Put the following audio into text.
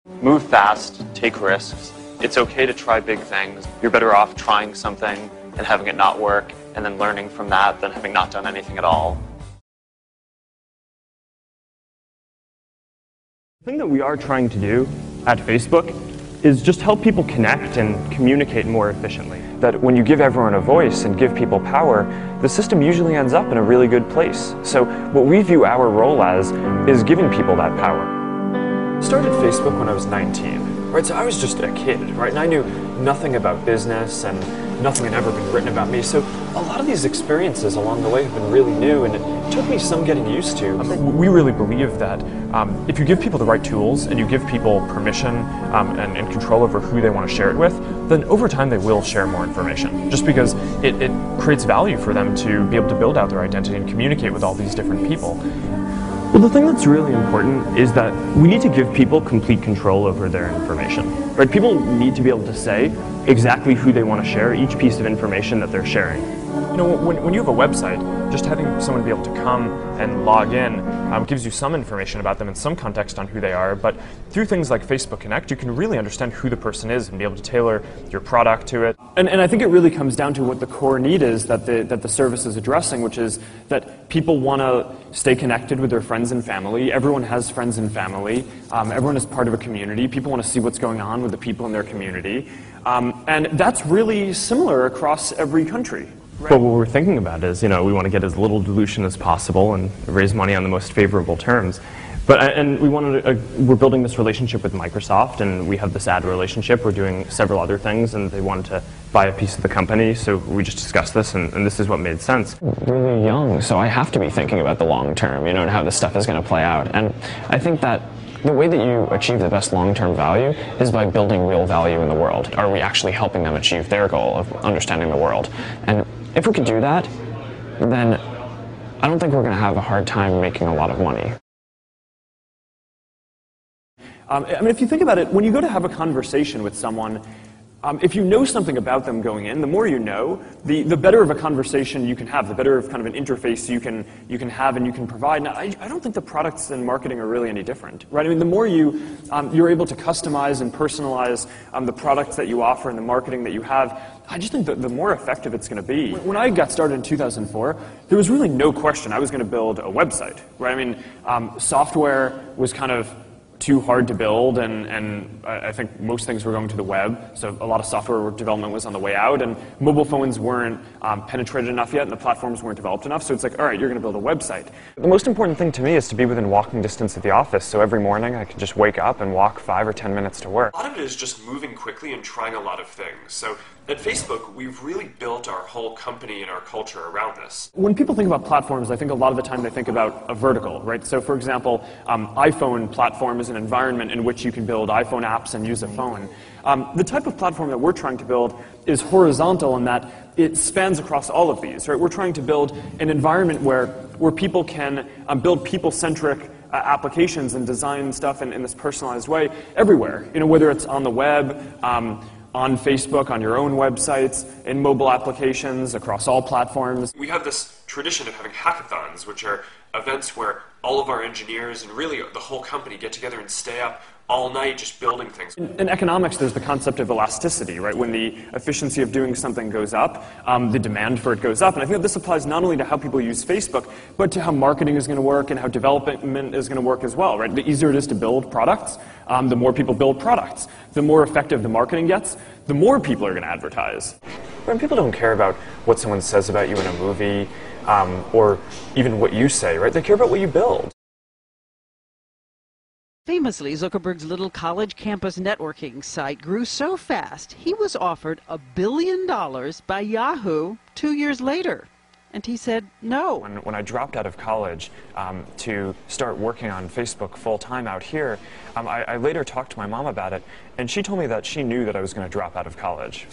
Move fast, take risks. It's okay to try big things. You're better off trying something and having it not work and then learning from that than having not done anything at all. The thing that we are trying to do at Facebook is just help people connect and communicate more efficiently. That when you give everyone a voice and give people power, the system usually ends up in a really good place. So what we view our role as is giving people that power. I started Facebook when I was 19, right? So I was just a kid, right? And I knew nothing about business and nothing had ever been written about me. So a lot of these experiences along the way have been really new, and it took me some getting used to. We really believe that if you give people the right tools and you give people permission and control over who they want to share it with, then over time they will share more information. Just because it creates value for them to be able to build out their identity and communicate with all these different people. Well, the thing that's really important is that we need to give people complete control over their information. Right? People need to be able to say exactly who they want to share each piece of information that they're sharing. You know, when you have a website, just having someone be able to come and log in gives you some information about them and some context on who they are, but through things like Facebook Connect, you can really understand who the person is and be able to tailor your product to it. And I think it really comes down to what the core need is that the service is addressing, which is that people want to stay connected with their friends and family. Everyone has friends and family. Everyone is part of a community. People want to see what's going on with the people in their community. And that's really similar across every country. Right. But what we're thinking about is, we want to get as little dilution as possible and raise money on the most favorable terms. And we're building this relationship with Microsoft, and we have this ad relationship. We're doing several other things, and they wanted to buy a piece of the company, so we just discussed this, and this is what made sense. Really young, so I have to be thinking about the long term, and how this stuff is going to play out. And I think that the way that you achieve the best long-term value is by building real value in the world. Are we actually helping them achieve their goal of understanding the world? And if we could do that, then I don't think we're going to have a hard time making a lot of money. If you think about it, when you go to have a conversation with someone, if you know something about them going in, the more you know, the better of a conversation you can have, the better of kind of an interface you can have and you can provide. Now, I don't think the products and marketing are really any different, right? The more you're able to customize and personalize the products that you offer and the marketing that you have, I just think that the more effective it's going to be. When I got started in 2004, there was really no question I was going to build a website, right? Software was kind of too hard to build, and I think most things were going to the web, so a lot of software development was on the way out, and mobile phones weren't penetrated enough yet, and the platforms weren't developed enough, so it's like, all right, you're going to build a website. The most important thing to me is to be within walking distance of the office, so every morning I can just wake up and walk 5 or 10 minutes to work. A lot of it is just moving quickly and trying a lot of things. So at Facebook, we've really built our whole company and our culture around this. When people think about platforms, I think a lot of the time they think about a vertical, right? So for example, iPhone platform is an environment in which you can build iPhone apps and use a phone. The type of platform that we're trying to build is horizontal in that it spans across all of these, right? We're trying to build an environment where people can build people-centric applications and design stuff in this personalized way everywhere. Whether it's on the web, on Facebook, on your own websites, in mobile applications, across all platforms. We have this tradition of having hackathons, which are events where all of our engineers and really the whole company get together and stay up all night just building things. In economics, there's the concept of elasticity, right? When the efficiency of doing something goes up, the demand for it goes up. And I think that this applies not only to how people use Facebook, but to how marketing is going to work and how development is going to work as well, right? The easier it is to build products, the more people build products. The more effective the marketing gets, the more people are going to advertise. When people don't care about what someone says about you in a movie, or even what you say, right? They care about what you build. Famously, Zuckerberg's little college campus networking site grew so fast, he was offered $1 billion by Yahoo 2 years later. And he said no. When I dropped out of college to start working on Facebook full-time out here, I later talked to my mom about it, and she told me that she knew that I was going to drop out of college.